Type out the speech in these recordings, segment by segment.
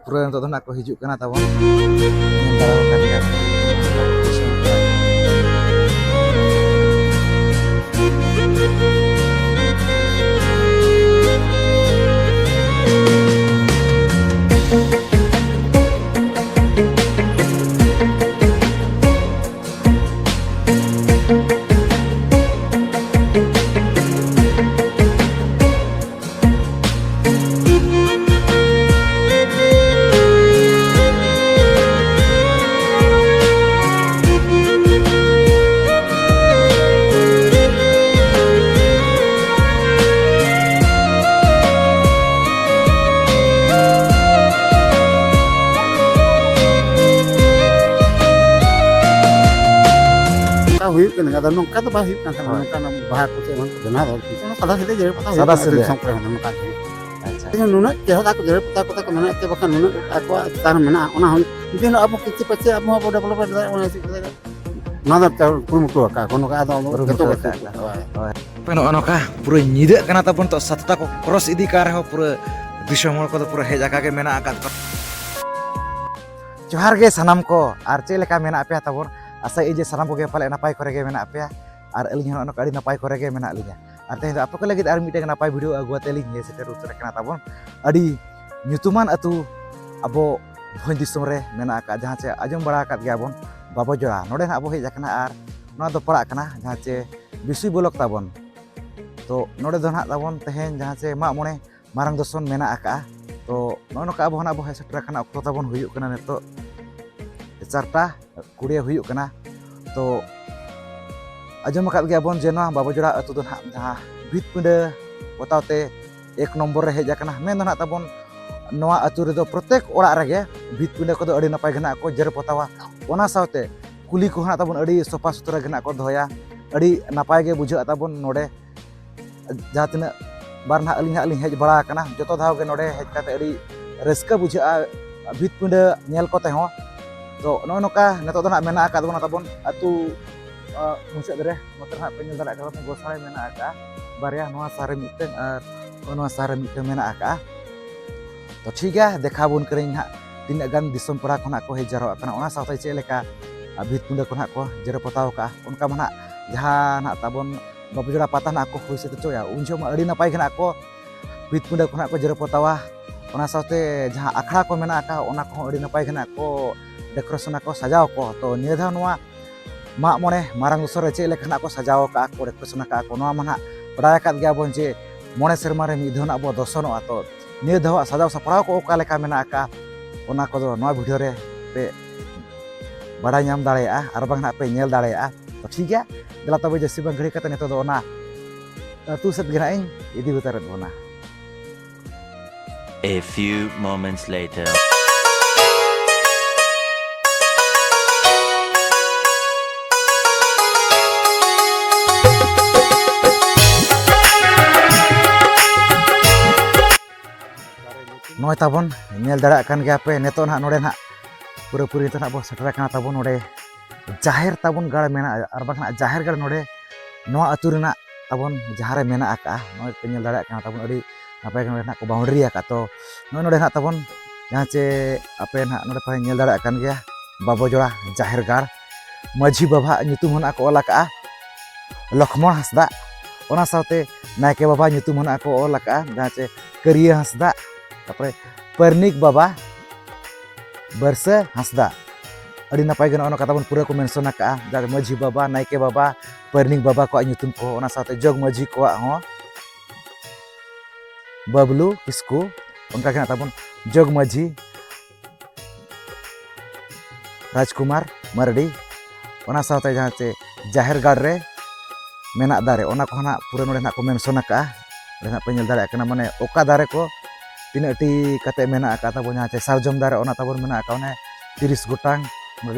पूरा नितोग दो नाग को हिजुग कना ताबोन ñel daraw kan gaya huyuk kan kada nongka to bahik kan nongka nam bahak ko man dana do itu kada sede jere pata Sada sede. songkre nongka acha ini nuna jauh aku jere pata ko mana te bakan nuna aku tar mana ona hon itu abu kici pace abu abu developer ona si nada ta kurumutu ka kono ka do Kurumutu betul ka. betul Peno anoka pura nyida kana tabon to satata ko cross idi ka reho pura disomol ko pura hej akage mena akat Johar ge sanam ko ar che leka mena apya tabon asa ije sanam ko ge pale napai kore ge mena apya ar eling hono adi napai kore ge mena alinya ar teh apa ko lagi ar mite napai video agu teling ye seter utur kana tabon adi nyutuman atu abo bhon disum re mena aka jahan che ajong bara akat ge abon babo jora node abo hej akana ar no do parak kana jahan che bisi bolok tabon to node do nak tabon tehen jahan che mak mone marang doson mena aka to nono ka abo hana abo seter kana okto tabon huyuk kana neto Carta kuliah huyuk kana to ajom makat ge abon jeno babo jora atu don hak jaha bit pinde botaute 1 nombor re hej akana men don hak tabon noa atu redo protek orak rege bit pinde ko do adi napai gena ko jer potawa ona saute kuli ko hak tabon adi sopa sutra gena ko doya adi napai ge bujha tabon node jaha tina bar na aling hej bara kana joto dhaw ge node hej kate adi reska bujha bit pinde nyel ko teho to no noka neto do nak mena aka tabon atu musik dere motor hak penyel dara ka gosare mena aka barya noa sare miteng ar noa sare miteng mena aka to thiga dekhabun kering hak tindak gan disom pura khona ko hejaro kana ona saute che leka bit punda khona ko jero potau ka onka mana jaha nak tabon babu jora patah nak ko huise to ya unjo ma adi napai kana ko bit punda khona ko jero potawa ona saute jaha akhara ko mena aka ona ko adi napai kana ko dekorasi ko sajau ko to niya dha noa mak mone marang usor che lekana ko sajau ka ko dekorasi ka ko noa mana badaya kat ge abon je mone serma re midhon abo dosono ato niya dha sajau saprao ko oka leka mena aka ona ko do noa video re pe badai nyam dareya ar bang na pe nyel dareya to thik gaya dela tobe je sibang ghari kata neto do ona tu set gena ing idi utaret bona A few moments later. Noy tabon nyel dara kan ge ape neto nak node nak pura puri to nak bo setra kana tabon node jahir tabon gar mena ar bang nak jahir gar node noa atu rena tabon jahare mena aka noy penyel dara kana tabon adi apa kan nak ko boundary aka to noy node nak tabon jahan che ape nak node pa nyel dara kan ge babo jora jahir gar maji baba nyutum hon ako ola ka Lakhmon Hasda ona saute naike baba nyutum hon ako ola ka jahan che Kariya Hasda tapre Pernik Baba Berse Hasda adi napai gana ono katabon pura ko mention ka dari Maji Baba Naike Baba Pernik Baba ko nyutum ko ona sate jog Maji ko ho Bablu Kisku onka kana tabon jog Maji Rajkumar Mardi ona sate jahate jahir gar re menak dare ona ko na pura node nak ko mention ka nak penyel dare kana mane oka dare ko tina ti kate mena aka tabon jahan sarjom dare ona tabon mena aka one 30 gotang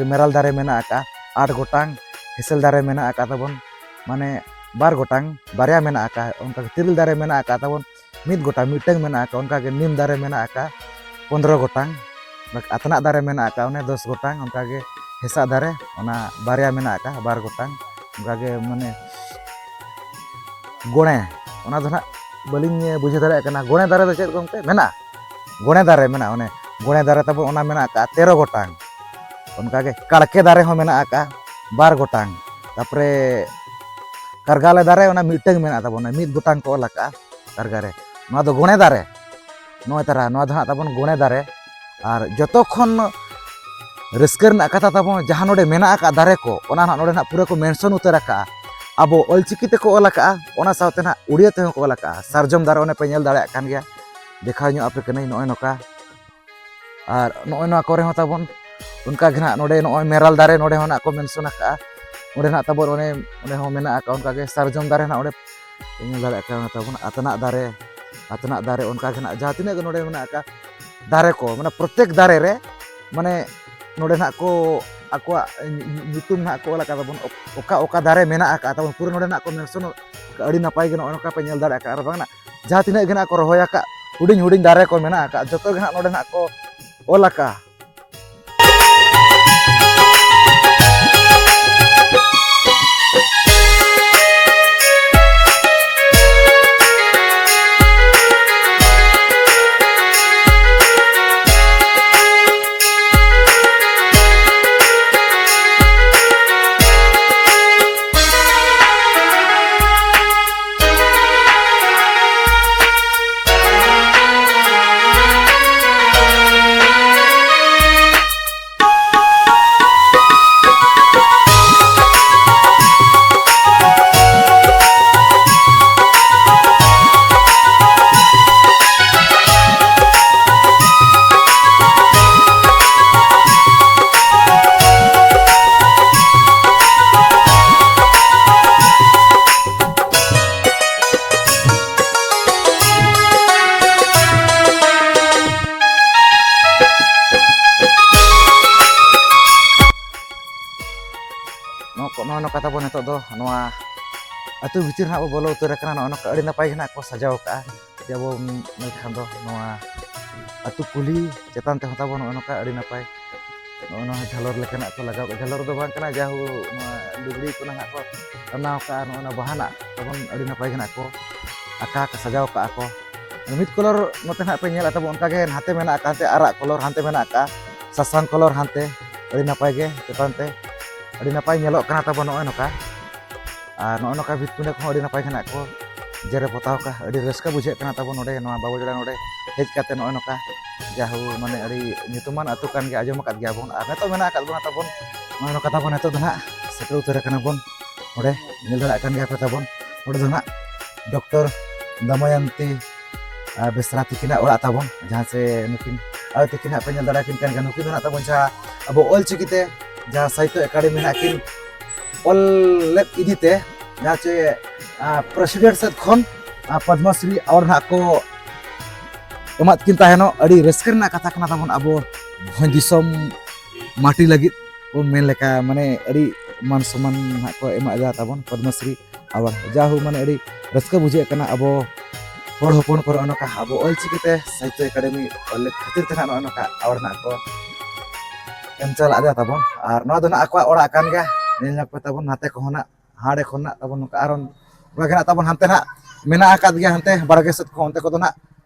meral dare mena aka 8 gotang hesel dare mena aka tabon mane 12 gotang barya mena aka onka tiril dare mena aka tabon mid gotang miteng mena aka onka ge nim dare mena aka 15 gotang atnak dare mena aka one 10 gotang onka ge hesa dare ona barya mena aka 12 gotang onka ge mane gone ona do nak baling bujhe dare kana gone dare do chet gomte mena gone dare mena one ᱜᱚᱲᱮ ᱫᱟᱨᱮ ᱛᱟᱵᱚᱱ ᱚᱱᱟ ᱢᱮᱱᱟᱜ ᱟᱠᱟᱫ 13 ᱜᱚᱴᱟᱝ ᱚᱱᱠᱟᱜᱮ ᱠᱟᱲᱠᱮ ᱫᱟᱨᱮ ᱦᱚᱸ ᱢᱮᱱᱟᱜ ᱟᱠᱟᱫ 2 ᱜᱚᱴᱟᱝ ᱛᱟᱯᱚᱨᱮ ᱠᱟᱨᱜᱟᱞᱮ ᱫᱟᱨᱮ ᱚᱱᱟ ᱢᱤᱫᱴᱟᱝ ᱢᱮᱱᱟᱜ ᱛᱟᱵᱚᱱᱟ 1 ᱜᱚᱴᱟᱝ ᱠᱚ ᱚᱞ ᱟᱠᱟᱫᱼᱟ ᱠᱟᱨᱜᱟᱨᱮ ᱱᱚᱣᱟ ᱫᱚ ᱜᱚᱲᱮ ᱫᱟᱨᱮ ᱱᱚᱜᱼᱚᱭ ᱛᱟᱨᱟ ᱱᱚᱣᱟ ᱫᱚ ᱦᱟᱸᱜ ᱛᱟᱵᱚᱱ ᱜᱚᱲᱮ ᱫᱟᱨᱮ ᱟᱨ ᱡᱚᱛᱚ ᱠᱷᱚᱱ ᱨᱟᱹᱥᱠᱟᱹ ᱨᱮᱱᱟᱜ ᱠᱟᱛᱷᱟ ᱛᱟᱵᱚᱱ ᱡᱟᱦᱟᱸ ᱱᱚᱰᱮ ᱢᱮᱱᱟᱜ ᱟᱠᱟᱫ ᱫᱟᱨᱮ ko ᱚᱱᱟ ᱱᱟᱜ ᱱᱚᱰᱮ ᱱᱟᱜ ᱯᱩᱨᱟᱹ ᱠᱚ ᱢᱮᱱᱥᱚᱱ ᱩᱛᱟᱹᱨ ᱟᱠᱟᱜᱼᱟ ᱟᱵᱚ ᱚᱞᱪᱤᱠᱤ ᱛᱮᱠᱚ ᱚᱞ ᱟᱠᱟᱜᱼᱟ ᱚᱱᱟ ᱥᱟᱶᱛᱮ ᱱᱟᱜ ᱩᱲᱤᱭᱟᱹ ᱛᱮᱦᱚᱸ ko ᱚᱞ ᱟᱠᱟᱜᱼᱟ ᱥᱟᱨᱡᱚᱢ ᱫᱟᱨᱮ ᱚᱱᱮ ᱯᱮ ᱧᱮᱞ ᱫᱟᱲᱮᱭᱟᱜ ᱠᱟᱱ ᱜᱮᱭᱟ ᱫᱮᱠᱷᱟᱣ ᱧᱚᱜ ᱟᱯᱮ ᱠᱟᱹᱱᱟᱹᱧ ᱱᱚᱜᱼᱚᱭ ᱱᱚᱝᱠᱟ ᱟᱨ ᱱᱚᱜᱼᱚᱭ ᱱᱚᱣᱟ ᱠᱚᱨᱮ ᱦᱚᱸ ᱛᱟᱵᱚᱱ ᱚᱱᱠᱟ ᱜᱮ ᱱᱟᱜ ᱱᱚᱰᱮ ᱱᱚᱜᱼᱚᱭ ᱢᱮᱨᱟᱞ ᱫᱟᱨᱮ ᱱᱚᱰᱮ ᱦᱚᱸ ᱱᱟᱜ ᱠᱚ ᱢᱮᱱᱥᱚᱱ ᱟᱠᱟᱜᱼᱟ ᱚᱸᱰᱮ ᱱᱟᱜ ᱛᱟᱵᱚᱱ ᱚᱸᱰᱮ ᱦᱚᱸ ᱢᱮᱱᱟᱜ ᱟᱠᱟᱫ ᱚᱱᱠᱟᱜᱮ ᱥᱟᱨᱡᱚᱢ ᱫᱟᱨᱮ ᱱᱟᱜ ᱚᱸᱰᱮ ᱧᱮᱞ ᱫᱟᱲᱮᱭᱟᱜ ᱠᱟᱱᱟ ᱛᱟᱵᱚᱱ ᱟᱛᱱᱟᱜ ᱫᱟᱨᱮ ᱚᱱᱠᱟ ᱜᱮ ᱱᱟᱜ ᱡᱟᱦᱟᱸ ᱛᱤᱱᱟᱹᱜ ᱜᱮ ᱱᱚᱰᱮ ᱢᱮᱱᱟᱜ ᱟᱠᱟᱫ ᱫᱟᱨᱮ ko ᱢᱟᱱᱮ ᱯᱨᱚᱛᱮᱠ ᱫᱟᱨᱮ ᱨᱮ ᱢᱟᱱᱮ ᱱᱚᱰᱮ ᱱᱟᱜ ko ᱟᱠᱚᱣᱟᱜ ᱧᱩᱛᱩᱢ ᱱᱟᱜ ko ᱚᱞ ᱟᱠᱟᱫ ᱛᱟᱵᱚᱱ ᱚᱠᱟ ᱫᱟᱨᱮ ᱢᱮᱱᱟᱜ ᱟᱠᱟᱫ ᱛᱟᱵᱚᱱ ᱯᱩᱨᱟᱹ ᱱᱚᱰᱮ ᱱᱟᱜ ko ᱢᱮᱱᱥᱚᱱ ᱟᱹᱰᱤ ᱱᱟᱯᱟᱭ ᱜᱮ ᱱᱚᱜᱼᱚᱭ ᱱᱚᱝᱠᱟ ᱯᱮ ᱧᱮᱞ ᱫᱟᱲᱮᱭᱟᱜ ᱠᱟᱱᱟ ᱟᱨ ᱵᱟᱝ ᱡᱟᱦᱟᱸ ᱛᱤᱱᱟᱹᱜ ᱜᱮ ᱱᱟᱜ ko ᱨᱚᱦᱚᱭ ᱟᱠᱟᱫ ᱦᱩᱰᱤᱧ ᱦᱩᱰᱤᱧ ᱫᱟᱨᱮ ko ᱢᱮᱱᱟᱜ ᱟᱠᱟᱫ ᱡᱚᱛᱚ ᱜᱮ ᱱᱟᱜ ᱱᱚᱰᱮ ᱱᱟᱜ ko ᱚᱞ ᱟᱠᱟᱫᱼᱟ ᱱᱚᱜᱼᱚᱭ ᱱᱚᱝᱠᱟ ᱛᱟᱵᱚᱱ ᱱᱤᱛᱚᱜ ᱫᱚ ᱱᱚᱣᱟ ᱟᱹᱛᱩ ᱵᱷᱤᱛᱤᱨ ᱱᱟᱜ ᱵᱚ ᱵᱚᱞᱚ ᱩᱛᱟᱹᱨ ᱟᱠᱟᱱᱟ ᱱᱚᱜᱼᱚᱭ ᱱᱚᱝᱠᱟ ᱟᱹᱰᱤ ᱱᱟᱯᱟᱭ ᱜᱮ ᱱᱟᱜ ᱠᱚ ᱥᱟᱡᱟᱣ ᱟᱠᱟᱜᱼᱟ ᱡᱮ ᱟᱵᱚ ᱧᱮᱞ ᱫᱚ ᱱᱚᱣᱟ ᱟᱹᱛᱩ ᱠᱩᱞᱦᱤ ᱪᱮᱛᱟᱱ ᱛᱮᱦᱚᱸ ᱛᱟᱵᱚᱱ ᱱᱚᱜᱼᱚᱭ ᱱᱚᱝᱠᱟ ᱟᱹᱰᱤ ᱱᱟᱯᱟᱭ ᱱᱚᱜᱼᱚᱭ ᱱᱚᱣᱟ ᱡᱷᱟᱞᱚᱨ ᱞᱮᱠᱟᱱᱟᱜ ᱠᱚ ᱞᱟᱜᱟᱣ ᱡᱷᱟᱞᱚᱨ ᱫᱚ ᱵᱟᱝ ᱠᱟᱱᱟ ᱡᱟᱦᱳ ᱱᱚᱣᱟ ᱞᱩᱜᱽᱲᱤ ᱠᱚ ᱱᱟᱜ ᱠᱚ ᱴᱟᱱᱟᱣ ᱠᱟᱜᱼᱟ ᱱᱚᱜᱼᱚᱭ ᱱᱚᱣᱟ ᱵᱟᱦᱟᱱᱟᱜ ᱛᱟᱵᱚᱱ ᱟᱹᱰᱤ ᱱᱟᱯᱟᱭ ᱜᱮ ᱱᱟᱜ ᱠᱚ ᱟᱸᱠᱟ ᱥᱟᱡᱟᱣ ᱠᱟᱜᱼᱟ ko ᱢᱤᱫ ᱠᱚᱞᱚᱨ ᱱᱚᱛᱮ ᱱᱟᱜ ᱯᱮ ᱧᱮᱞᱟ ᱛᱟᱵᱚᱱ ᱚᱱᱠᱟᱜᱮ ᱦᱟᱱᱛᱮ ᱢᱮᱱᱟᱜ ᱟᱠᱟᱫ ᱦᱟᱱᱛᱮ ᱟᱨᱟᱜ ᱠᱚᱞᱚᱨ ᱦᱟᱱᱛᱮ ᱢᱮᱱᱟᱜ ᱟᱠᱟᱫ ᱥᱟᱥᱟᱝ ᱠᱚᱞᱚᱨ ᱦᱟᱱᱛᱮ ᱟᱹᱰᱤ ᱱᱟᱯᱟᱭ ᱜᱮ ᱪᱮᱛᱟᱱ ᱛᱮ ᱟᱹᱰᱤ ᱱᱟᱯᱟᱭ ᱧᱮᱞᱚᱜ ᱠᱟᱱᱟ ᱛᱟᱵᱚᱱ ᱱᱚᱜᱼᱚᱭ ᱱᱚᱝᱠᱟ ᱟᱨ ᱱᱚᱜᱼᱚᱭ ᱱᱚᱝᱠᱟ ᱵᱷᱤᱛ ᱯᱤᱸᱰᱟᱹ ᱠᱚᱦᱚᱸ ᱟᱹᱰᱤ ᱱᱟᱯᱟᱭ ᱜᱮ ᱱᱟᱜ ᱠᱚ ᱡᱮᱨᱮ ᱯᱚᱛᱟᱣ ᱠᱟᱜᱼᱟ ᱟᱹᱰᱤ ᱨᱟᱹᱥᱠᱟᱹ ᱵᱩᱡᱷᱟᱹᱜ ᱠᱟᱱᱟ ᱛᱟᱵᱚᱱ ᱱᱚᱰᱮ ᱱᱚᱣᱟ ᱵᱟᱵᱩᱡᱚᱲᱟ ᱱᱚᱰᱮ ᱦᱮᱡ ᱠᱟᱛᱮ ᱱᱚᱜᱼᱚᱭ ᱱᱚᱝᱠᱟ ᱡᱟᱦᱳ ᱢᱟᱱᱮ ᱟᱹᱰᱤ ᱧᱩᱛᱩᱢᱟᱱ ᱟᱹᱛᱩ ᱠᱟᱱ ᱜᱮᱭᱟ ᱟᱸᱡᱚᱢ ᱟᱠᱟᱫ ᱜᱮᱭᱟ ᱵᱚᱱ ᱟᱨ ᱱᱤᱛᱚᱜ ᱢᱮᱱᱟᱜ ᱟᱠᱟᱫ ᱵᱚᱱᱟ ᱛᱟᱵᱚᱱ ᱱᱚᱜᱼᱚᱭ ᱱᱚᱝᱠᱟ ᱛᱟᱵᱚᱱ ᱱᱤᱛᱚᱜ ᱫᱚ ᱱᱟᱜ ᱥᱮᱴᱮᱨ ᱩᱛᱟᱹᱨ ᱟᱠᱟᱱᱟ ᱵᱚᱱ ᱱᱚᱰᱮ ᱧᱮᱞ ᱫᱟᱲᱮᱭᱟᱜ ᱠᱟᱱ ᱜᱮᱭᱟ ᱯᱮ ᱛᱟᱵᱚᱱ ᱱᱚᱰᱮ ᱫᱚ ᱱᱟᱜ ᱰᱚᱠᱴᱚᱨ ᱫᱚᱢᱚᱭᱚᱱᱛᱤ ᱵᱮᱥᱨᱟ ᱛᱤᱠᱤᱱᱟᱜ ᱚᱲᱟᱜ ᱛᱟᱵᱚᱱ ᱡᱟᱦᱟᱸ ᱥᱮ ᱱᱩᱠᱤᱱ ᱟᱭᱳ ᱛᱤᱠᱤᱱ ᱦᱟᱸᱜ ᱯᱮ ᱧᱮᱞ ᱫᱟᱲᱮᱭᱟᱠᱤᱱ ᱠᱟᱱ ᱜᱮᱭᱟ ᱱᱩᱠᱤᱱ ᱫᱚ ᱱᱟᱜ ᱛᱟᱵᱚᱱ ᱡᱟᱦᱟᱸ ᱟᱵᱚ ᱚᱞᱪᱤᱠᱤ ᱛᱮ ᱡᱟᱦᱟᱸ ᱥᱟᱦᱤᱛᱛᱚ ᱮᱠᱟᱰᱮᱢᱤ ᱱᱟᱜ ᱠᱤᱱ ᱚᱞ ᱞᱮᱫ ᱤᱫᱤᱛᱮ ᱡᱟᱦᱟᱸ ᱪᱮ ᱯᱨᱮᱥᱤᱰᱮᱱᱴ ᱥᱮᱫ ᱠᱷᱚᱱ ᱯᱚᱫᱢᱚᱥᱨᱤ ᱟᱣᱟᱨᱰ ᱱᱟᱜ ko ᱮᱢᱟᱫ ᱠᱤᱱ ᱛᱟᱦᱮᱱᱚᱜ ᱟᱹᱰᱤ ᱨᱟᱹᱥᱠᱟᱹ ᱨᱮᱱᱟᱜ ᱠᱟᱛᱷᱟ ᱠᱟᱱᱟ ᱛᱟᱵᱚᱱ ᱟᱵᱚ ᱵᱷᱚᱸᱡᱽ ᱫᱤᱥᱚᱢ ᱢᱟᱹᱴᱤ ᱞᱟᱹᱜᱤᱫ ᱵᱚᱱ ᱢᱮᱱ ᱞᱮᱠᱟ ᱢᱟᱱᱮ ᱟᱹᱰᱤ ᱢᱟᱱ ᱥᱚᱱᱢᱟᱱ ᱱᱟᱜ ko ᱮᱢᱟᱫᱟ ᱛᱟᱵᱚᱱ ᱯᱚᱫᱢᱚᱥᱨᱤ ᱟᱣᱟᱨᱰ ᱡᱟᱦᱳ ᱢᱟᱱᱮ ᱟᱹᱰᱤ ᱨᱟᱹᱥᱠᱟᱹ ᱵᱩᱡᱷᱟᱹᱜ ᱠᱟᱱᱟ ᱟᱵᱚ ᱦᱚᱲ ᱦᱚᱯᱚᱱ ᱠᱚᱨᱮ ᱱᱚᱝᱠᱟ ᱟᱵᱚ ᱚᱞᱪᱤᱠᱤ ᱛᱮ ᱥᱟᱦᱤᱛᱛᱚ ᱮᱠᱟᱰᱮᱢᱤ ᱚᱞ ᱞᱮᱫ ᱠᱷᱟᱹᱛᱤᱨ ᱛᱮ ᱱᱚᱜᱼᱚᱭ ᱱᱚᱝᱠᱟ ᱟᱣᱟᱨᱰ ᱱᱟᱜ ko ᱮᱢ ᱪᱟᱞᱟᱜ ᱜᱮᱭᱟ ᱛᱟᱵᱚᱱ ᱟᱨ ᱱᱚᱣᱟ ᱫᱚ ᱱᱟᱜ ᱟᱠᱚᱣᱟᱜ ᱚᱲᱟᱜ ᱠᱟᱱ ᱜᱮᱭᱟ ᱧᱮᱞ ᱧᱟᱢ ᱯᱮ ᱛᱟᱵᱚᱱ ᱱᱟᱛᱮ ᱠᱚᱦᱚᱸ ᱱᱟᱜ ᱦᱟᱸᱰᱮ ᱠᱷᱚᱱ ᱱᱟᱜ ᱛᱟᱵᱚᱱ ᱱᱚᱝᱠᱟ ᱟᱨᱚ ᱚᱱᱠᱟ ᱜᱮ ᱱᱟᱜ ᱛᱟᱵᱚᱱ ᱦᱟᱱᱛᱮ ᱱᱟᱜ ᱢᱮᱱᱟᱜ ᱟᱠᱟᱫ ᱜᱮᱭᱟ ᱦᱟᱱᱛᱮ ᱵᱟᱲᱜᱮ ᱥᱮᱫ ᱠᱚ ᱚᱱᱛᱮ ᱠᱚᱫᱚ ᱱᱟᱜ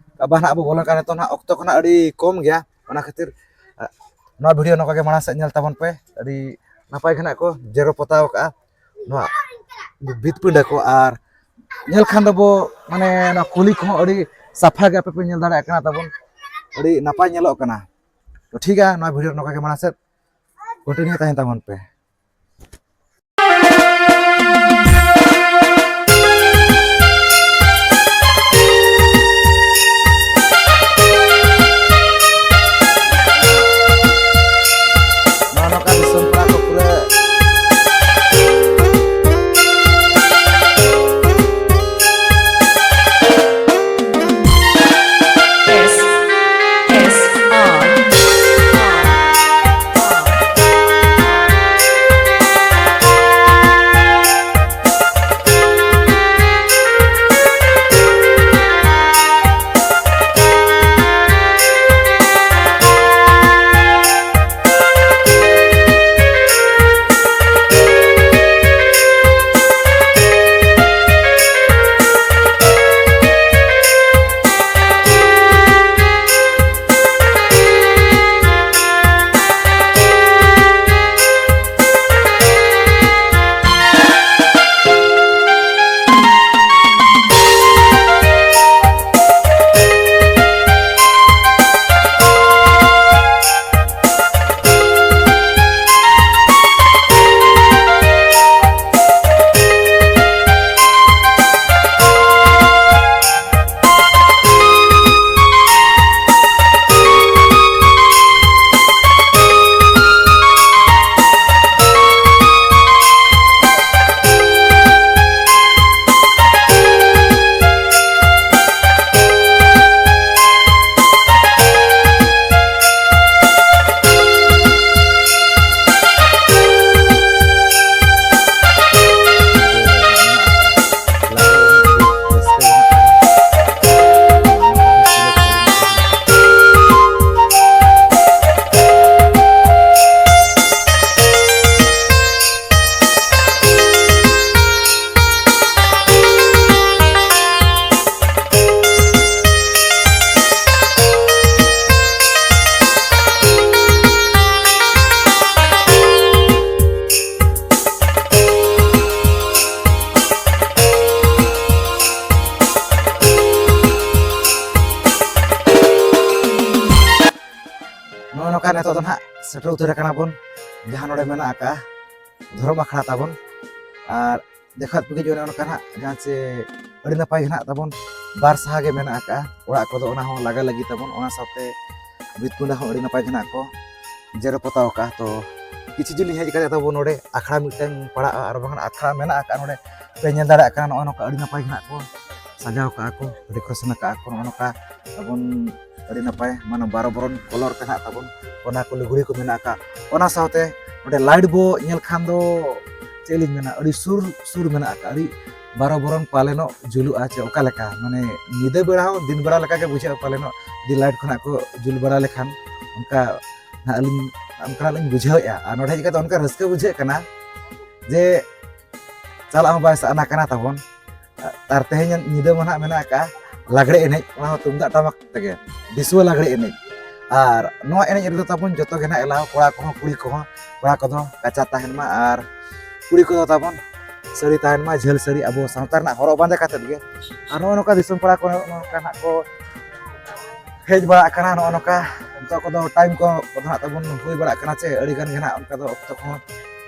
ᱵᱟ ᱱᱟᱜ ᱟᱵᱚ ᱵᱚᱞᱚᱱ ᱠᱟᱱᱟ ᱱᱤᱛᱚᱜ ᱱᱟᱜ ᱚᱠᱛᱚ ᱠᱷᱚᱱᱟᱜ ᱟᱹᱰᱤ ᱠᱚᱢ ᱜᱮᱭᱟ ᱚᱱᱟ ᱠᱷᱟᱹᱛᱤᱨ ᱱᱚᱣᱟ ᱵᱷᱤᱰᱤᱭᱳ ᱱᱚᱝᱠᱟ ᱜᱮ ᱢᱟᱲᱟᱝ ᱥᱮᱫ ᱧᱮᱞ ᱛᱟᱵᱚᱱ ᱯᱮ ᱟᱹᱰᱤ ᱱᱟᱯᱟᱭ ᱜᱮ ᱱᱟᱜ ᱠᱚ ᱡᱮᱨᱚ ᱯᱚᱛᱟᱣ ᱠᱟᱜᱼᱟ ᱱᱚᱣᱟ ᱵᱷᱤᱛ ᱯᱤᱸᱰᱟᱹ ko ᱟᱨ ᱧᱮᱞ ᱠᱷᱟᱱ ᱫᱚᱵᱚ ᱢᱟᱱᱮ ᱱᱚᱣᱟ ᱠᱩᱞᱦᱤ ᱠᱚᱦᱚᱸ ᱟᱹᱰᱤ ᱥᱟᱯᱷᱟ ᱜᱮ ᱟᱯᱮ ᱯᱮ ᱧᱮᱞ ᱫᱟᱲᱮᱭᱟᱜ ᱠᱟᱱᱟ ᱛᱟᱵᱚᱱ ᱟᱹᱰᱤ ᱱᱟᱯᱟᱭ ᱧᱮᱞᱚᱜ ᱠᱟᱱᱟ ᱛᱚ ᱴᱷᱤᱠ ᱜᱮᱭᱟ ᱱᱚᱣᱟ ᱵᱷᱤᱰᱤᱭᱳ ᱱᱚᱝᱠᱟ ᱜᱮ ᱢᱟᱲᱟᱝ ᱥᱮᱫ ᱠᱚᱱᱴᱤᱱᱤᱭᱩ ᱛᱟᱦᱮᱱ ᱛᱟᱵᱚᱱ ᱯᱮ nongka nongka disum pernah ko pura S S R ᱱᱚᱜᱼᱚ ᱱᱚᱝᱠᱟ ᱱᱤᱛᱚᱜ ᱫᱚ ᱱᱟᱦᱟᱜ ᱥᱮᱴᱮᱨ ᱩᱛᱟᱹᱨ ᱟᱠᱟᱱᱟ ᱵᱚᱱ ᱡᱟᱦᱟᱸ ᱱᱚᱰᱮ ᱢᱮᱱᱟᱜ ᱟᱠᱟᱜᱼᱟ ᱫᱷᱚᱨᱚᱢ ᱟᱠᱷᱲᱟ ᱛᱟᱵᱚᱱ ᱟᱨ ᱫᱮᱠᱷᱟᱛ ᱯᱮ ᱚᱱᱮ ᱚᱱᱠᱟ ᱱᱟᱦᱟᱜ ᱡᱟᱦᱟᱸ ᱪᱮ ᱟᱹᱰᱤ ᱱᱟᱯᱟᱭ ᱜᱮ ᱱᱟᱦᱟᱜ ᱛᱟᱵᱚᱱ ᱵᱟᱨ ᱥᱟᱦᱟ ᱜᱮ ᱢᱮᱱᱟᱜ ᱟᱠᱟᱜᱼᱟ ᱚᱲᱟᱜ ᱠᱚᱫᱚ ᱚᱱᱟ ᱦᱚᱸ ᱞᱟᱜᱟ ᱞᱟᱹᱜᱤᱫ ᱛᱟᱵᱚᱱ ᱚᱱᱟ ᱥᱟᱶᱛᱮ ᱵᱷᱤᱛ ᱠᱩᱸᱰᱟ ᱦᱚᱸ ᱟᱹᱰᱤ ᱱᱟᱯᱟᱭ ᱜᱮ ᱱᱟᱦᱟᱜ ᱠᱚ ᱡᱮᱨᱮᱲ ᱯᱚᱛᱟᱣ ᱟᱠᱟᱜᱼᱟ ᱛᱚ ᱠᱤᱪᱷᱩ ᱡᱤᱞᱤᱧ ᱦᱮᱡ ᱠᱟᱛᱮ ᱛᱟᱵᱚᱱ ᱱᱚᱰᱮ ᱟᱠᱷᱲᱟ ᱢᱤᱫᱴᱟᱝ ᱯᱟᱲᱟᱜᱼᱟ ᱟᱨ ᱵᱟᱝᱠᱷᱟᱱ ᱟᱠᱷᱲᱟ ᱢᱮᱱᱟᱜ ᱟᱠᱟᱜᱼᱟ ᱱᱚᱰᱮ ᱯᱮ ᱧᱮᱞ ᱫᱟᱲᱮᱭᱟᱜ ᱠᱟᱱᱟ ᱱᱚᱜᱼᱚ ᱱᱚᱝᱠᱟ ᱟᱹᱰᱤ ᱱᱟᱯᱟᱭ ᱜᱮ ᱱᱟᱦᱟᱜ ᱠᱚ ᱥᱟᱡᱟᱣ ᱠᱟᱜᱼᱟ ᱠᱚ ᱰᱮᱠᱳᱨᱮᱥᱚᱱ ᱟᱠᱟᱜᱼᱟ ᱠᱚ ᱱᱚᱜᱼᱚ ᱱᱚᱝᱠᱟ ᱛᱟᱵᱚᱱ ᱟᱹᱰᱤ ᱱᱟᱯᱟᱭ ᱢᱟᱱᱮ 12 ᱵᱚᱨᱚᱱ ᱠᱚᱞᱚᱨ ᱛᱮ ᱱᱟᱦᱟᱜ ᱛᱟᱵᱚᱱ ᱚᱱᱟ ᱠᱚ ᱞᱩᱜᱽᱲᱤ ᱠᱚ ᱢᱮᱱᱟᱜ ᱟᱠᱟᱜᱼᱟ ᱚᱱᱟ ᱥᱟᱶᱛᱮ ᱱᱚᱰᱮ ᱞᱟइट ᱵᱚ ᱧᱮᱞ ᱠᱷᱟᱱ ᱫᱚ ᱪᱮᱫ ᱞᱤᱧ ᱢᱮᱱᱟ ᱟᱹᱰि ᱥᱩᱨ ᱢᱮᱱᱟᱜ ᱟᱠᱟᱜᱼᱟ ᱟᱹᱰि 12 ᱵᱚᱨᱚᱱ ᱯᱟᱞᱮᱱᱚᱜ ᱡᱩᱞᱩᱜᱼᱟ ᱪᱮ ᱚᱠᱟ ᱞᱮᱠᱟ ᱢᱟᱱᱮ ᱧᱤᱫᱟᱹ ᱵᱮᱲᱟ ᱦᱚᱸ ᱫᱤᱱ ᱵᱮᱲᱟ ᱞᱮᱠᱟ ᱜᱮ ᱵᱩᱡᱷᱟᱹᱜᱼᱟ ᱯᱟᱞᱮᱱᱚᱜ ᱡᱩᱫᱤ ᱞᱟइट ᱠᱷᱚᱱᱟᱜ ᱠᱚ ᱡᱩᱞ ᱵᱟᱲᱟ ᱞᱮᱠᱷᱟᱱ ᱚᱱᱠᱟ ᱱᱟᱦᱟᱜ ᱟᱹᱞᱤᱧ ᱚᱱᱠᱟᱱᱟᱜ ᱞᱤᱧ ᱵᱩᱡᱷᱟᱹᱣᱮᱫᱼᱟ ᱟᱨ ᱱᱚᱰᱮ ᱦᱮᱡ ᱠᱟᱛᱮ ᱚᱱᱠᱟ ᱨᱟᱹᱥᱠᱟᱹ ᱵᱩᱡᱷᱟᱹᱜ ᱠᱟᱱᱟ ᱡᱮ ᱪᱟᱞᱟᱜ ᱦᱚᱸ ᱵᱟᱭ ᱥᱟᱱᱟ ᱠᱟᱱᱟ ᱛᱟᱵᱚᱱ ᱟᱨ ᱛᱮᱦᱮᱧ ᱧᱤᱫᱟᱹ ᱢᱟ ᱱᱟᱦᱟᱜ ᱢᱮᱱᱟᱜ ᱟᱠᱟᱜᱼᱟ ᱞᱟᱜᱽᱲᱮ ᱮᱱᱮᱡ ᱚᱱᱟ ᱦᱚᱸ ᱛᱩᱢᱫᱟᱜ ᱴᱟᱢᱟᱠ ᱛᱮᱜᱮ ᱫᱤᱥᱩᱣᱟᱹ ᱞᱟᱜᱽᱲᱮ ᱮᱱᱮᱡ ᱟᱨ ᱱᱚᱣᱟ ᱮᱱᱮᱡ ᱨᱮᱫᱚ ᱛᱟᱵᱚᱱ ᱡᱚᱛᱚ ᱜᱮ ᱱᱟᱦᱟᱜ ᱮᱞᱟᱣ ᱠᱚᱲᱟ ᱠᱚᱦᱚᱸ ᱠᱩᱲᱤ ᱠᱚᱦᱚᱸ ᱠᱚᱲᱟ ᱠᱚᱫᱚ ᱠᱟᱪᱟ ᱛᱟᱦᱮᱱ ᱢᱟ ᱟᱨ ᱠᱩᱲᱤ ᱠᱚᱫᱚ ᱛᱟᱵᱚᱱ ᱥᱟᱹᱲᱤ ᱛᱟᱦᱮᱱ ᱢᱟ ᱡᱷᱟᱹᱞ ᱥᱟᱹᱲᱤ ᱟᱵᱚ ᱥᱟᱶᱛᱟ ᱨᱮᱱᱟᱜ ᱦᱚᱨᱚᱜ ᱵᱟᱸᱫᱮ ᱠᱟᱛᱮᱫ ᱜᱮ ᱟᱨ ᱱᱚᱜᱼᱚ ᱱᱚᱝᱠᱟ ᱫᱤᱥᱚᱢ ᱠᱚᱲᱟ ᱠᱚ ᱱᱚᱝᱠᱟ ᱱᱟᱦᱟᱜ ᱠᱚ ᱦᱮᱡ ᱵᱟᱲᱟᱜ ᱠᱟᱱᱟ ᱱᱚᱜᱼᱚ ᱱᱚᱝᱠᱟ ᱱᱤᱛᱚᱜ ᱠᱚᱫᱚ ᱴᱟᱭᱤᱢ ᱠᱚ ᱱᱟᱦᱟᱜ ᱛᱟᱵᱚᱱ ᱦᱩᱭ ᱵᱟᱲᱟᱜ ᱠᱟᱱᱟ ᱪᱮ ᱟᱹᱰᱤ ᱜᱟᱱ ᱜᱮ ᱱᱟᱦᱟᱜ ᱚᱱᱠᱟ ᱫᱚ ᱚᱠᱛᱚ ᱠᱚᱦᱚᱸ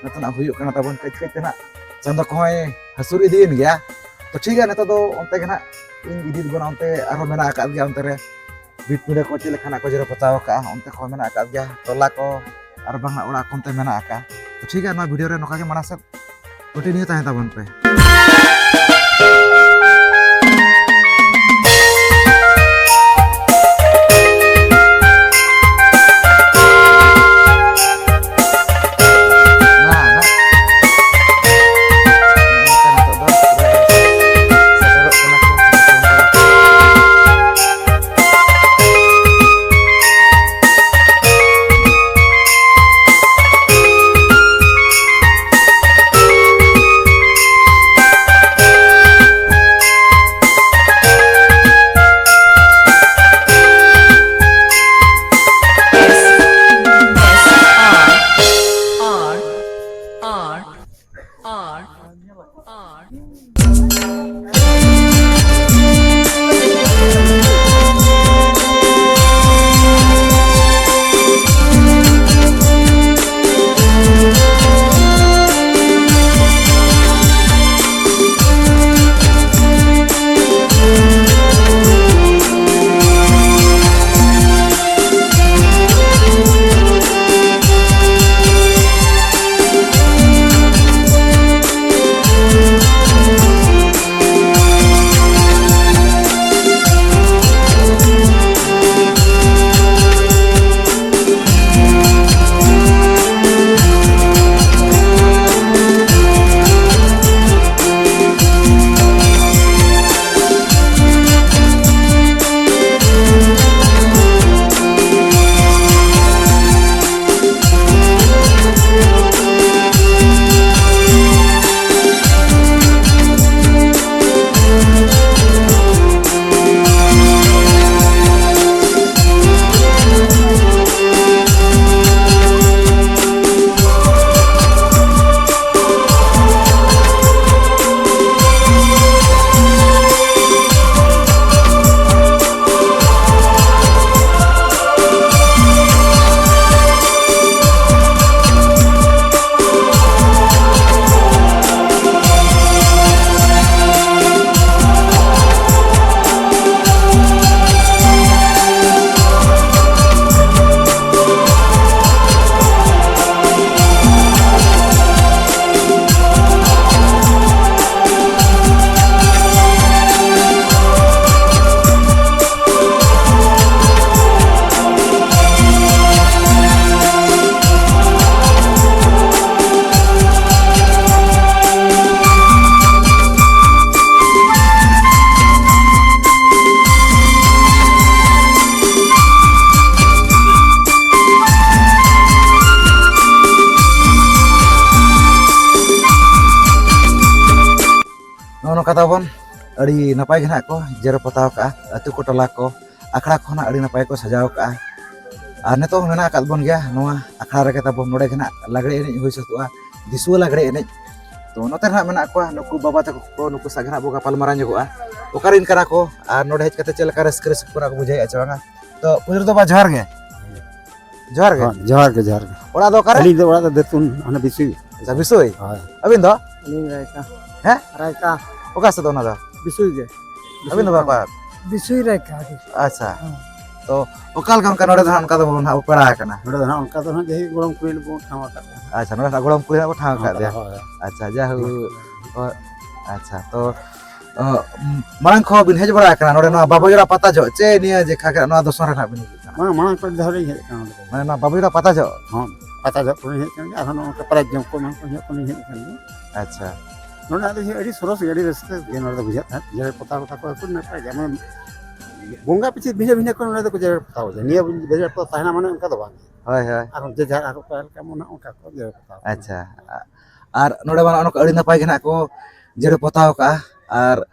ᱱᱤᱛᱚᱜ ᱦᱩᱭᱩᱜ ᱠᱟᱱᱟ ᱛᱟᱵᱚᱱ ᱠᱟᱹᱡ ᱠᱟᱹᱡ ᱛᱮ ᱱᱟᱦᱟᱜ ᱪᱟᱸᱫᱳ ᱠᱚᱦᱚᱸᱭ ᱦᱟᱹᱥᱩᱨ ᱤᱫᱤᱭᱮᱱ ᱜᱮᱭᱟ ᱛᱚ ᱴᱷᱤᱠ ᱜᱮᱭᱟ ᱱᱤᱛᱚᱜ ᱫᱚ ᱚᱱᱛᱮ ᱜᱮ ᱱᱟᱦᱟᱜ ᱤᱧ ᱤᱫᱤ ᱵᱚᱱᱟ ᱚᱱᱛᱮ ᱟᱨᱦᱚᱸ ᱢᱮᱱᱟᱜ ᱟᱠᱟᱫ ᱜᱮᱭᱟ ᱚᱱᱛᱮ ᱨᱮ ᱵᱤᱴ ᱯᱤᱸᱰᱟᱹ ᱠᱚ ᱪᱮᱫ ᱞᱮᱠᱟᱱᱟᱜ ᱠᱚ ᱡᱮᱨᱮᱲ ᱯᱚᱛᱟᱣ ᱟᱠᱟᱜᱼᱟ ᱚᱱᱛᱮ ᱠᱚᱦᱚᱸ ᱢᱮᱱᱟᱜ ᱟᱠᱟᱫ ᱜᱮᱭᱟ ᱴᱚᱞᱟ ᱠᱚ ᱟᱨ ᱵᱟᱝ ᱚᱲᱟᱜ ᱠᱚ ᱚᱱᱛᱮ ᱢᱮᱱᱟᱜ ᱟᱠᱟᱫᱼᱟ ᱛᱚ ᱴᱷᱤᱠ ᱜᱮᱭᱟ ᱱᱚᱣᱟ ᱵᱷᱤᱰᱤᱭᱳ ᱨᱮ ᱱᱚᱝᱠᱟ ᱜᱮ ᱢᱟᱲᱟᱝ ᱥᱮᱫ ᱠᱚᱱᱴᱤᱱᱤᱭᱩ ᱛᱟᱦᱮᱸ ᱛᱟᱵᱚᱱ ᱯᱮ ᱱᱚᱝᱠᱟ ᱛᱟᱵᱚᱱ ᱟᱹᱰᱤ ᱱᱟᱯᱟᱭ ᱜᱮ ᱱᱟᱦᱟᱜ ᱠᱚ ᱡᱮᱨᱮᱲ ᱯᱚᱛᱟᱣ ᱠᱟᱜᱼᱟ ᱟᱹᱛᱩ ᱠᱚ ᱴᱚᱞᱟ ᱠᱚ ᱟᱠᱷᱲᱟ ᱠᱚ ᱱᱟᱦᱟᱜ ᱟᱹᱰᱤ ᱱᱟᱯᱟᱭ ᱠᱚ ᱥᱟᱡᱟᱣ ᱠᱟᱜᱼᱟ ᱟᱨ ᱱᱤᱛᱚᱜ ᱦᱚᱸ ᱢᱮᱱᱟᱜ ᱟᱠᱟᱫ ᱵᱚᱱ ᱜᱮᱭᱟ ᱱᱚᱣᱟ ᱟᱠᱷᱲᱟ ᱨᱮᱜᱮ ᱛᱟᱵᱚᱱ ᱱᱚᱰᱮ ᱜᱮ ᱱᱟᱦᱟᱜ ᱞᱟᱜᱽᱲᱮ ᱮᱱᱮᱡ ᱦᱩᱭ ᱥᱟᱹᱛᱚᱜᱼᱟ ᱫᱤᱥᱩᱣᱟᱹ ᱞᱟᱜᱽᱲᱮ ᱮᱱᱮᱡ ᱛᱚ ᱱᱚᱛᱮ ᱱᱟᱦᱟᱜ ᱢᱮᱱᱟᱜ ᱠᱚᱣᱟ ᱱᱩᱠᱩ ᱵᱟᱵᱟ ᱛᱟᱠᱚ ᱠᱚ ᱱᱩᱠᱩ ᱥᱟᱶ ᱱᱟᱦᱟᱜ ᱵᱚ ᱜᱟᱯᱟᱞᱢᱟᱨᱟᱣ ᱧᱚᱜᱚᱜᱼᱟ ᱚᱠᱟᱨᱮᱱ ᱠᱟᱱᱟ ᱠᱚ ᱟᱨ ᱱᱚᱰᱮ ᱦᱮᱡ ᱠᱟᱛᱮ ᱪᱮᱫ ᱞᱮᱠᱟ ᱨᱟᱹᱥᱠᱟᱹ ᱠᱚ ᱵᱩᱡᱷᱟᱹᱣᱮᱫᱼᱟ ᱪᱮ ᱵᱟᱝᱟ ᱛᱚ ᱯᱩᱭᱞᱩ ᱫᱚ ᱵᱟ ᱡᱚᱦᱟᱨ ᱜᱮ जोहार गे जोहार के जोहार के ओड़ा दो करे अली दो ओड़ा देतुन अने बिसुई अच्छा बिसोई हाय अबिन दो Ini Raika. Hah? Raika. ओका से दो ना दो Bisui je. अबिन दो बापा Bisui Raika. अच्छा तो ओकाल का उनका नोड़े धन उनका तो ना पड़ा है ना नोडे ना उनका तो ना जही गोरम कुइल बो ठावा का अच्छा नोड़े गोड़म कुली ना ठाव का दे हाय अच्छा जाहु अच्छा तो मांग खो बिन हेज बड़ा है नोड़े ना बाबू जोड़ा पता जो चे निया जे खा के ना दोसर ना बिन मा मा को धरे हे का माने ना बाबू जोड़ा पता जो हां पता जो को हे के आरो उनका प्राइज जम को मान को हे को हे के अच्छा नोडे आदि अडी सरस अडी रस्ते जे नोडे बुझा था जे पता पता को कुन ना पाए जे बोंगा पीछे भिने भिने को नोडे को जे पता हो निया बेजार तो ताहना माने उनका तो बांग होय होय आरो जे जार आरो पाल का मना उनका को जे पता अच्छा आर नोड़े माने उनको अड़ी नपाय के ना को जेरे पताव का आर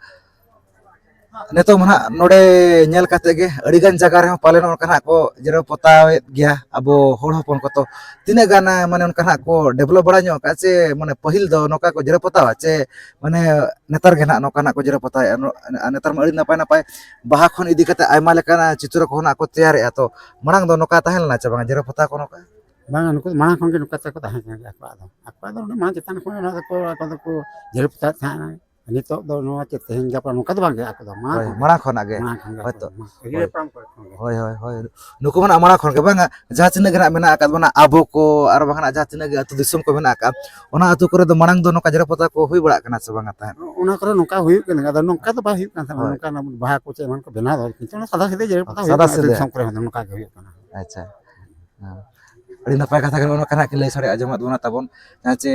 नेतो मना नोड़े नेल काते गे अड़ी गान जगह रे पाले उनका को जेरे पतावे गया अबो होड़ हपन को तो तिने गाना माने उनका को डेवलप बड़ा नो का से माने पहिल दो नोका को जेरे पतावा चे माने नेतार गे ना नोका को जेरे पताय नेतार मा अड़ी नपाय नपाय बाहा खन इदी काते आयमा लेकाना चित्र को ना को तैयार ए तो मणांग दो नोका ताहेल ना चे बांग जेरे पता को नोका बांग उनको माना खन के नुका को ताहे के akwa do मा जतन को ना को जेरे पता था नितो दो नो चे तेहन गपा नुका तो बांग ako do मा मणा खन आगे मा खन होतो रे पाम को होय होय होय नुको माने मणा खन के बांग जहाँ तिना गना मेना आकाद बना आबो को आर बांगना जहाँ तिना गे अतु दिसम को मेना आका ओना अतु करे दो मणांग दो नोका जेरे पता को हुई बड़ा कना से बांग ता उना करे नुका हुई के ना नुका तो बा हुई का नुका ना बाहा को चे मन को बना दो किंतु सादा सीधे जेरे पता सादा सीधे। सम करे नुका के हुई kana अच्छा अड़ी नपाय कथा के ओना कना के लay सरे आजमात बना ताबन जहाँ चे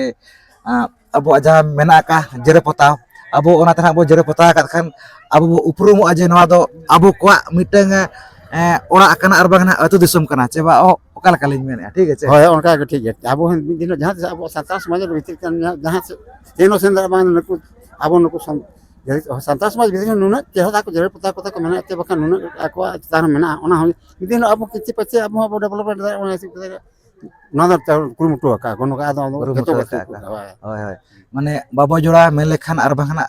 अबो जहाँ मेना आका जेरे पता अबो ओना तना अबो जेरे पता का खान अबो उपरुम अजे नवा दो अबो को मिटंग ओरा कना आर बांगना अतु दिसम कना चे बा ओकाल कालिन मेने ठीक है चे होय उनका के ठीक है अब दिन दिन जहां से अब संतास समाज भीतर जहां से तेनो सेंदर बांग नको अब नको संतास समाज भीतर नुना केहता को जेरे पता को मेना ते बका नुना ako तार मेना ओना दिन अब किछि पछे अब डेवलपमेंट ओना से नदर कुरुमुटो का कोनो का आदो होय होय माने बाबो जोड़ा मेन लेखान आर बांगना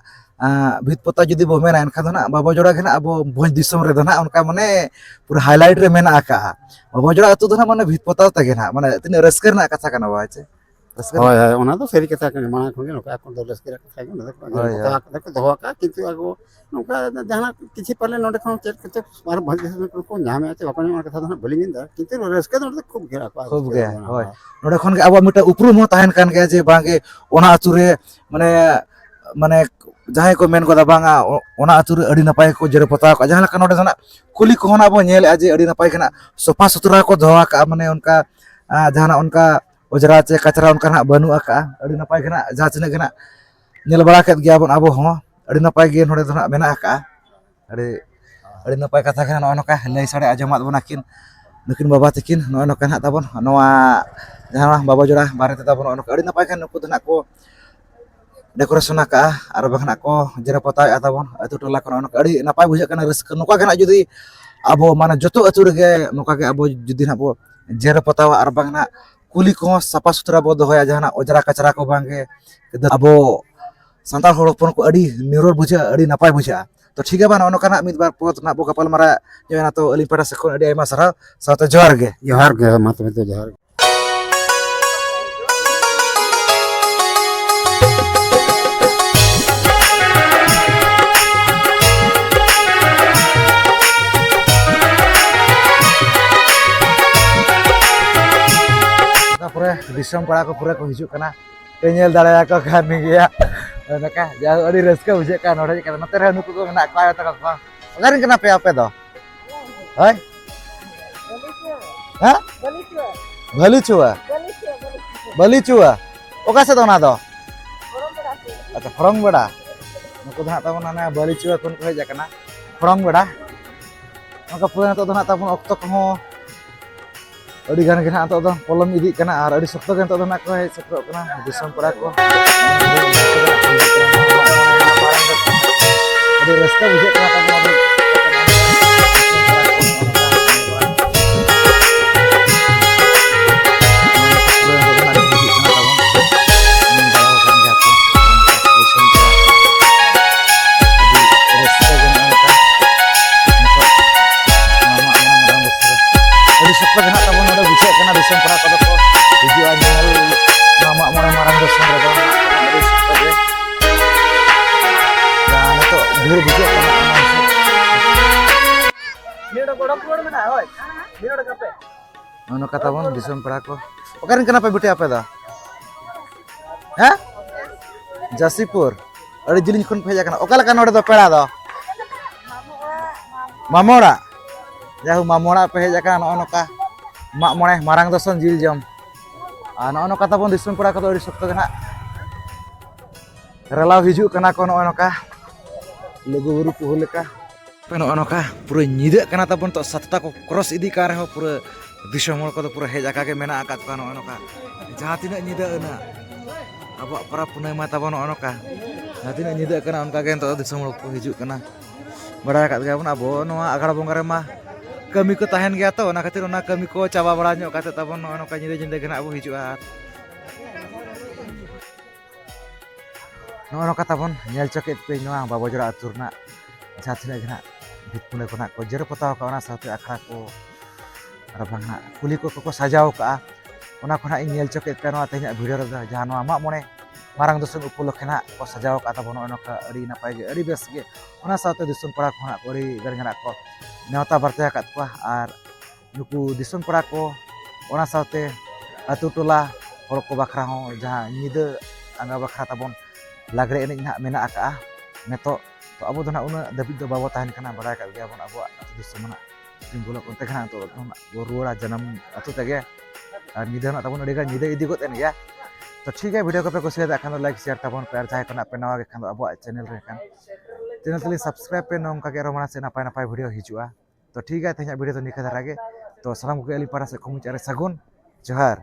भित पता जुदी बो मेना एनखा दो ना बाबो जोड़ा के ना अब भोज दिसम रे दो ना उनका माने पूरा हाईलाइट रे मेना आका बाबो जोड़ा अतु दो ना माने भित पता तगे ना माने तिने रस्कर ना कथा कना बाचे रस्कर होय होय ओना तो सेरी कथा के माना खन नो का कोन दो रस्कर कथा के ना को दो का किंतु आगो नुका जहां किछि पले नोडे खन चेक कते मार भज को नामे आते अपन कथा दो बलिंग दा किंतु रस्कर नोडे खूब घेरा खूब गे होय नोडे खन के अब मिटा उपरुम हो ताहन कान के जे बांगे ओना अतु रे माने माने जहां को मेन को दा बांगा ओना अतु रे अड़ी नपाय को जेरे पता को जहां नोडे सना कुली को ना बो नेल अजे अड़ी नपाय कना सोफा सुतरा को धोआ का माने उनका जहां उनका ओजरा चे कचरा उनका ना बनु आका अड़ी नपाय कना जहां तिना गना नेल बड़ा केत गया बन अबो हो अड़ी नपाय गे नोडे दो ना मेना आका अड़ी नपाय कथा कना नो नका लay सड़े आजमात बनाकिन नुकिन बाबा तकिन नो नका ना ताबन नोआ जहां बाबा जोड़ा बारे ते ताबन नो अड़ी नपाय कन नुको दना को डेकोरेशन का आर बाखना को जेरे पता ताबन अतु टोला को नो अड़ी नपाय बुझा कना रस्क नुका गना जुदी अबो माने जतो अतु रे नुका के अबो जुदी ना बो जेरे पता आर बाखना कुली को सफा सुथरा बो दोया जहां ओजरा कचरा को बांगे अबो संताल होड़पन को अड़ी निरोर बुझा अड़ी नपाय बुझा तो ठीक है बा नो कना मिद बार पोत ना बो कपाल मारा जेना तो अली पेड़ा से को अड़ी आयमा सरा साथे जोहार गे मत में तो जोहार पूरा दिसम पड़ा को पूरा को हिजु कना तेल दाड़ा को खान गया नका जा अड़ी रस्का बुझे का नोडे का नते रे नुको को ना का ता का अगारिन कना पे आपे दो होय हां भली छुआ ओका से दो ना दो अच्छा फरंग बड़ा नुको धा ता ना भली छुआ कोन को हेजा कना फरंग बड़ा नका पूरा तो ना ता ऑक्तो को अड़ी गान के ना तो पलम इदी कना आर अड़ी सख्त के तो ना को हे सख्त कना दिसम पड़ा को अड़ी रास्ता बुझे कना ता अड़ी सख्त के ना ता बुझे कना Nono kata bon disom pera ko. Okarin kenapa buti apa dah? Hah? Jasipur. Ada jilin kun peja kana. Okala kan orde do pera do. Mamora. Jahu mamora peja kana ono ka. Mak mone marang doson jil jam. Ono kata bon disom pera ko do risokto kana. Relau hiju kana ko ono ka. Logo baru puhul ka. Peno ono ka pura nyida kana tabon to satta ko cross idi ka reho pura disomol ko pura heja ka ke mena akat ko ono ka. Jaha tina nyida euna. Aba para punai mata bon ono ka. Jaha tina nyida kana on ka gen to disomol ko hiju kana. Bara kat ga bon abo noa agara bongkare mah kami ko tahen ge to ona khatir ona kami ko caba bala nyok kata tabon ono ka nyida nyida kana abo hiju at. Ono kata bon nyel coket pe noang babo jora aturna. Jaha tina kana bitpune ko nak ko jero pataw ka ona satu akhra ko rabang nak kuli ko sajau ka ona ko nak nyel coket ka no atenya video ra jahan mak mone marang dusun upulo kena ko sajau ka ta bono ono ka ari napai ge ari bes ge ona satu dusun pora ko nak ko ari gar ko neuta bartaya kat ko ar nuku dusun pora ko ona saute atu tola hor ko bakra ho jaha nyide anga bakra ta bon lagre enik nak mena aka neto to abo do na una dabit do bawa tahan kana bara ka ge bon abo atu semana timbulak kontek kana to ruara janam atu tege nyida na tabon adega nyida idi got en ya तो ठीक है video को पे कुछ Khan like share तबन पे चाहे को पे नवा खान अब चैनल रे खान चैनल तली सब्सक्राइब पे नम का के रोमना से नपाय नपाय वीडियो हिजुआ तो ठीक है तेज वीडियो तो निका धरा गे तो सलाम को एली पारा से खमुच अरे सगुन जोहार